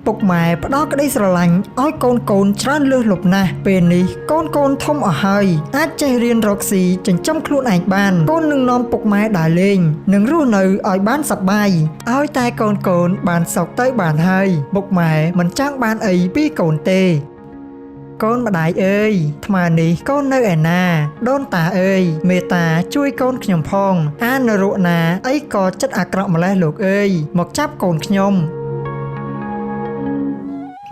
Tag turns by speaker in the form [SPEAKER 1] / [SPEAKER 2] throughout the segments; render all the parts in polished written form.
[SPEAKER 1] ពុកម៉ែផ្ដោតក្តីស្រឡាញ់ឲ្យកូនច្រើនលើសលប់ណាស់ពេលនេះកូនធំអស់ហើយអាចចេះរៀនរកស៊ីចិញ្ចឹមខ្លួនឯងបានកូននឹងនាំពុកម៉ែដើរលេងនិងរស់នៅឲ្យបានសប្បាយឲ្យតែកូនបានសុខទៅបានហើយពុកម៉ែមិនចង់បានអីពីកូនទេកូនម្ដាយអើយថ្មនេះកូននៅឯណាដូនតាអើយមេត្តាជួយកូនខ្ញុំផងអានរកណាអីក៏ចិត្តអាក្រក់ម្លេះលោកអើយមកចាប់កូនខ្ញុំ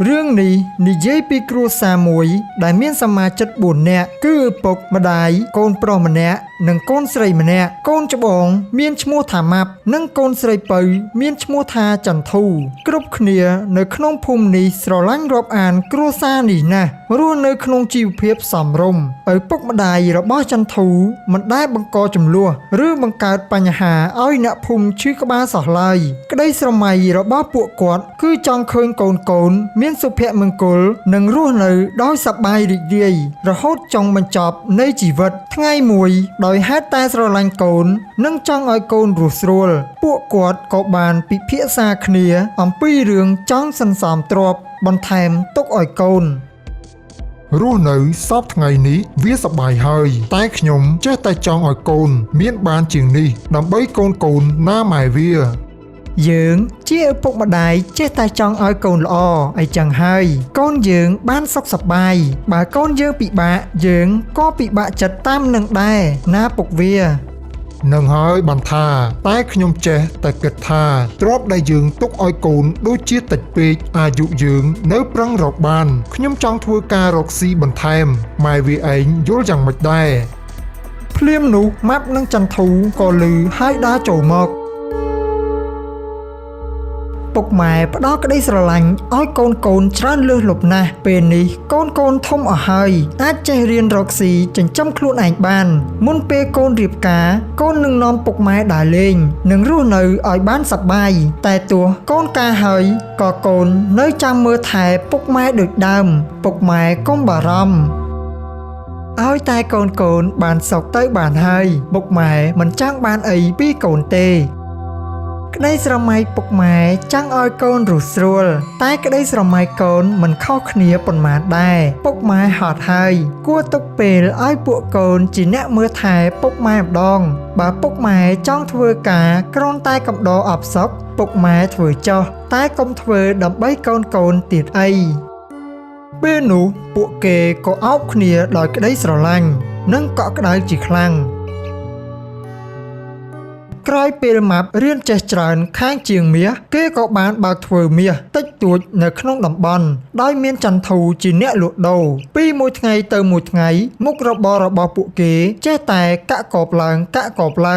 [SPEAKER 1] រឿងនេះនិយាយពីគ្រួសារមួយដែលមានសមាជិក4នាក់គឺឪពុកម្ដាយកូនប្រុសម្នាក់និងកូនស្រីម្នាក់កូនច្បងមានឈ្មោះថាម៉ាប់និងកូនស្រីពៅមានឈ្មោះថាចន្ទធូគ្រប់គ្នានៅក្នុងភូមិនេះស្រឡាញ់រាប់អានគ្រួសារនេះណាស់រស់នៅក្នុងជីវភាពសមរម្យឪពុកម្ដាយរបស់ចន្ទធូមិនដែលបង្កចំនួនឬបង្កើតបញ្ហាឲ្យអ្នកភូមិឈឺក្បាលសោះឡើយក្តីស្រមៃរបស់ពួកគាត់គឺចង់ឃើញកូនមានសុភមង្គលនិងរស់នៅដោយសប្បាយរីករាយរហូតចុងបញ្ចប់នៃជីវិតថ្ងៃមួយដោយហេតុតែស្រឡាញ់កូននិងចង់ឲ្យកូនរស់ស្រួលពួកគាត់ក៏បានពិភាក្សាគ្នាអំពីរឿងចង់សន្សំទ្រព្យបន្ថែមទុកឲ្យកូន
[SPEAKER 2] រស់នៅសពថ្ងៃនេះវាសប្បាយហើយតែខ្ញុំចេះតែចង់ឲ្យកូនមានបានជាងនេះដើម្បីកូនណាម៉ែវា
[SPEAKER 1] យើងជាឪពុកម្ដាយចេះតែចង់ឲ្យកូនល្អអីចឹងហើយកូនយើងបានសុខសប្បាយបើកូនយើងពិបាកយើងក៏ពិបាកចិត្តតាមនឹងដែរណាពុកវា
[SPEAKER 2] នឹងហើយបានថាតែខ្ញុំចេះតែគិតថាទ្រព្យដែលយើងទុកឲ្យកូនដូចជាតិចពេកអាយុយើងនៅប្រឹងរកបានខ្ញុំចង់ធ្វើការរកស៊ីបន្ថែមម៉ែវាឯងយល់យ៉ាងម៉េចដែរ
[SPEAKER 1] ភ្លាមនោះម៉ាប់និងចន្ទធូក៏ឮហើយដើរចូលមកពុកម៉ែផ្ដោតក្តីស្រឡាញ់ឲ្យកូនច្រើនលើសលប់ណាស់ពេលនេះកូនធំអស់ហើយអាចចេះរៀនរកស៊ីចិញ្ចឹមខ្លួនឯងបានមុនពេលកូនរៀបការកូននឹងនាំពុកម៉ែដើរលេងនិងរស់នៅឲ្យបានសប្បាយតែទោះកូនការហើយក៏កូននៅចាំមើលថែពុកម៉ែដូចដើមពុកម៉ែកុំបារម្ភឲ្យតែកូនបានសុខទៅបានហើយពុកម៉ែមិនចង់បានអីពីកូនទេក្តីស្រមៃពុកម៉ែចង់ឲ្យកូនរស់ស្រួលតែក្តីស្រមៃកូនមិនខុសគ្នាប៉ុន្មានដែរពុកម៉ែហត់ហើយគួរទុកពេលឲ្យពួកកូនជាអ្នកមើលថែពុកម៉ែម្ដងបើពុកម៉ែចង់ធ្វើការគ្រាន់តែកំដរអបសុកពុកម៉ែធ្វើចុះតែកុំធ្វើដើម្បីកូនទៀតអីពេលនោះពួកគេក៏អោបគ្នាដោយក្តីស្រឡាញ់និងកក់ក្ដៅជាខ្លាំងក្រោយពេលម៉ាប់រៀនចេះច្រើនខាងជាងមាសគេក៏បានបើកធ្វើមាសតិចតួចនៅក្នុងតំបន់ដោយមានចន្ទធូជាអ្នកលក់ដូរពីមួយថ្ងៃទៅមួយថ្ងៃមុខរបររបស់ពួកគេចេះតែកាក់កបឡើ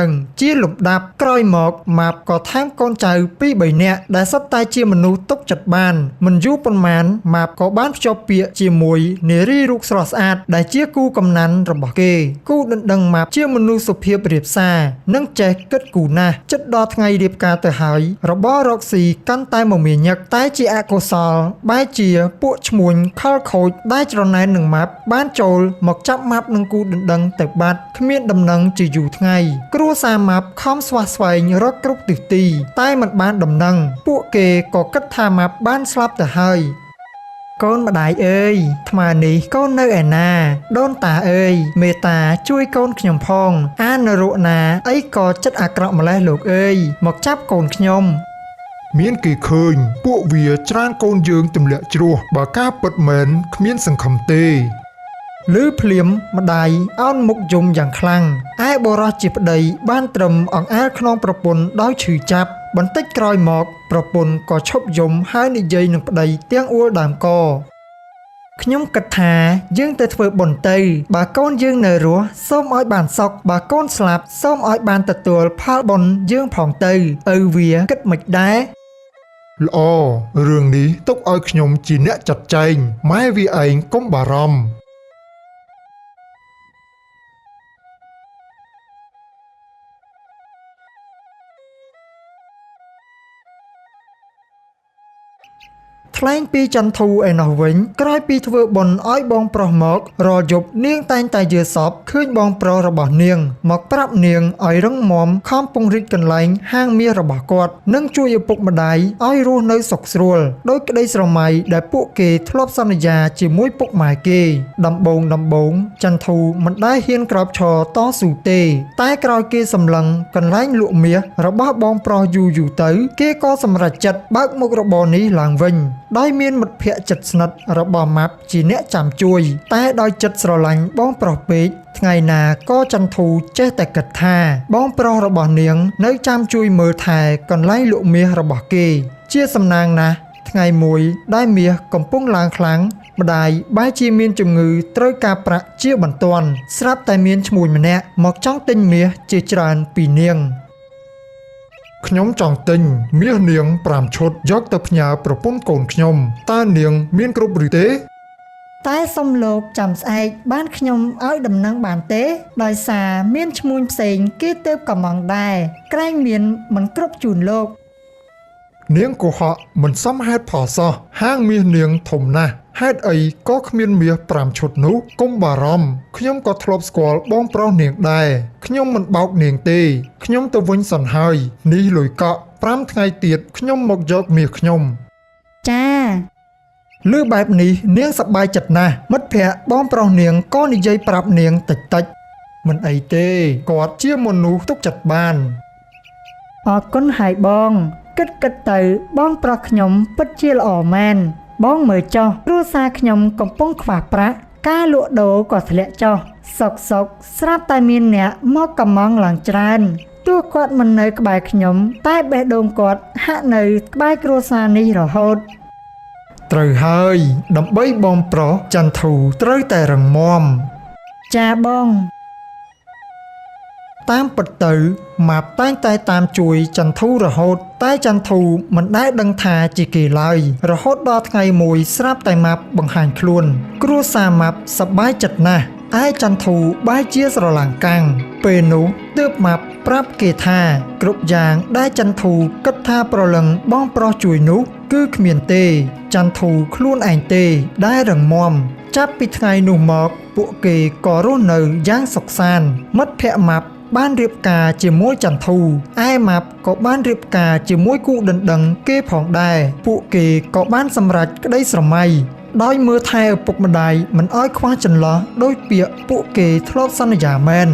[SPEAKER 1] ងជាលំដាប់ក្រោយមកម៉ាប់ក៏ថែមកូនចៅពីរ3នាក់ដែលសុទ្ធតែជាមនុស្សទុកចិត្តបានមិនយូរប៉ុន្មានម៉ាប់ក៏បានភ្ជាប់ពាក្យជាមួយនារីរូបស្រស់ស្អាតដែលជាគូកំណាន់របស់គេគូដណ្ដឹងម៉ាប់ជាមនុស្សសុភាពរាបសារនិងចេះគិតគូរណាស់ចិត្តដល់ថ្ងៃរៀបការទៅហើយរបររកស៊ីកាន់តែមមាញឹកតែជាអកុសលបែរជាពួកឈ្មួញខលខូចដែលច្រណែននឹងម៉ាប់បានចូលមកចាប់ម៉ាប់នឹងគូដណ្ដឹងទៅបាត់គ្មានដំណឹងជាយូរថ្ងៃគ្រួសារម៉ាប់ខំស្វះស្វែងរកគ្រប់ទិសទីតែមិនបានដំណឹងពួកគេក៏គិតថាម៉ាប់បានស្លាប់ទៅហើយកូនម្ដាយអើយថ្មនេះកូននៅឯណាដូនតាអើយមេត្តាជួយកូនខ្ញុំផងអានរកណាអីក៏ចិត្តអាក្រក់ម្លេះលោកអើយមកចាប់កូនខ្ញុំ
[SPEAKER 2] មានគេឃើញពួកវាច្រានកូនយើងទម្លាក់ជ្រោះបើការពិតមែនគ្មានសង្ឃឹមទេ
[SPEAKER 1] ឮភ្លាមម្ដាយអោនមុខយំយ៉ាងខ្លាំងឯបុរសជាប្តីបានត្រឹមអង្អែលខ្នងប្រពន្ធដោយឈឺចាប់បន្តិចក្រោយមកប្រពន្ធក៏ឈប់យំហើយនិយាយនឹងប្តីទាំងអួលដើមកខ្ញុំគិតថាយើងទៅធ្វើបុណ្យទៅបើកូនយើងនៅរស់សូមឲ្យបានសុខបើកូនស្លាប់សូមឲ្យបានទទួលផលបុណ្យយើងផងទៅឪវាគិតមិនដែរ
[SPEAKER 2] ល្អរឿងនេះទុកឲ្យខ្ញុំជាអ្នកចាត់ចែងម៉ែវាឯងកុំបារម្ភ
[SPEAKER 1] ថ្ ថ្លែងពីចន្ទធូឯណោះវិញក្រោយពីធ្វើបុណ្យឲ្យបងប្រុសមករលយប់នាងតែងតែយឺសពឃើញបងប្រុសរបស់នាងមកប្រាប់នាងឲ្យរឹងមាំខំពង្រីកកន្លែងហាងមាសរបស់គាត់និងជួយឪពុកម្ដាយឲ្យរស់នៅសុខស្រួលដោយក្តីស្រមៃដែលពួកគេធ្លាប់សន្យាជាមួយពុកម៉ែគេដំបូងចន្ទធូមិនដែលហ៊ានក្រោកឈរតស៊ូទេតែក្រោយគេសម្លឹងកន្លែងលក់មាសរបស់បងប្រុសយូរទៅគេក៏សម្រេចចិត្តបើកមុខរបរនេះឡើងវិញដោយមានមិត្តភក្តិជិតស្និទ្ធរបស់ម៉ាប់ជាអ្នកចាំជួយតែដោយចិត្តស្រឡាញ់បងប្រុសពេកថ្ងៃណាក៏ចន្ទធូចេះតែគិតថាបងប្រុសរបស់នាងនៅចាំជួយមើលថែកន្លែងលក់មាសរបស់គេជាសំណាងណាស់ថ្ងៃមួយដែលមាសកំពុងឡើងខ្លាំងម្ដាយបែរជាមានជំងឺត្រូវការប្រាក់ជាបន្ទាន់ស្រាប់តែមានឈ្មួញម្នាក់មកចង់ទិញមាសជាច្រើនពីនាង
[SPEAKER 2] ខ្ញុំចង់ទិញមាសនាង5ឈុតយកទៅផ្ញើប្រពន្ធកូនខ្ញុំតើនាងមានគ្រប់ឬទេ
[SPEAKER 1] តែសុំលោកចាំស្អែកបានខ្ញុំឲ្យដំណឹងបានទេដោយសារមានឈ្មួញផ្សេងគេទើបកំងដែរក្រែងមានមិនគ្រប់ជូនលោក
[SPEAKER 2] នាងកុហកមិនសមហេតុផលសោះហាងមាសនាងធំណាស់ហេតុអីក៏គ្មានមាស5ឈុតនោះកុំបារម្ភខ្ញុំក៏ធ្លាប់ស្គាល់បងប្រុសនាងដែរខ្ញុំមិនបោកនាងទេខ្ញុំទៅវិញសិនហើយនេះលុយកក់5ថ្ងៃទៀតខ្ញុំមកយកមាសខ្ញុំ
[SPEAKER 1] ចាលឺបែបនេះនាងសប្បាយចិត្តណាស់មិត្តភក្តិបងប្រុសនាងក៏និយាយប្រាប់នាងតិចមិនអីទេគាត់ជាមនុស្សទុកចិត្តបានអរគុណហើយបងគិតទៅបងប្រុសខ្ញុំពិតជាល្អមែនបងមើលចុះគ្រួសារខ្ញុំកំពុងខ្វះប្រាក់ការលក់ដូរក៏ធ្លាក់ចុះសុកស្រាប់តែមានអ្នកមកកំងឡើងច្រើនទោះគាត់មិននៅក្បែរខ្ញុំតែបេះដូងគាត់ហាក់នៅក្បែរគ្រួសារនេះរហូតត្រូវហើយដើម្បីបងប្រុសចន្ទធូត្រូវតែរឹងមាំចាបងតាមពិតទៅម៉ាប់តែងតែតាមជួយចន្ទធូរហូតតែចន្ទធូមិនដែលដឹងថាជាគេឡើយរហូតដល់ថ្ងៃមួយស្រាប់តែម៉ាប់បង្ហាញខ្លួនគ្រួសារម៉ាប់សប្បាយចិត្តណាស់ឯចន្ទធូបែរជាស្រឡាំងកាំងពេលនោះទើបម៉ាប់ប្រាប់គេថាគ្រប់យ៉ាងដែលចន្ទធូគិតថាប្រលឹងបងប្រុសជួយនោះគឺគ្មានទេចន្ទធូខ្លួនឯងទេដែលរឹងមាំចាប់ពីថ្ងៃនោះមកពួកគេក៏រស់នៅយ៉ាងសុខសាន្តមិត្តភក្តិម៉ាប់បានរៀបការជាមួយចន្ទធូឯម៉ាប់ក៏បានរៀបការជាមួយគូដណ្ដឹងគេផងដែរពួកគេក៏បានសម្រេចក្តីស្រមៃដោយមើលថែឪពុកម្ដាយមិនឲ្យខ្វះចន្លោះដោយពាក្យពួកគេធ្លាប់សន្យាមែន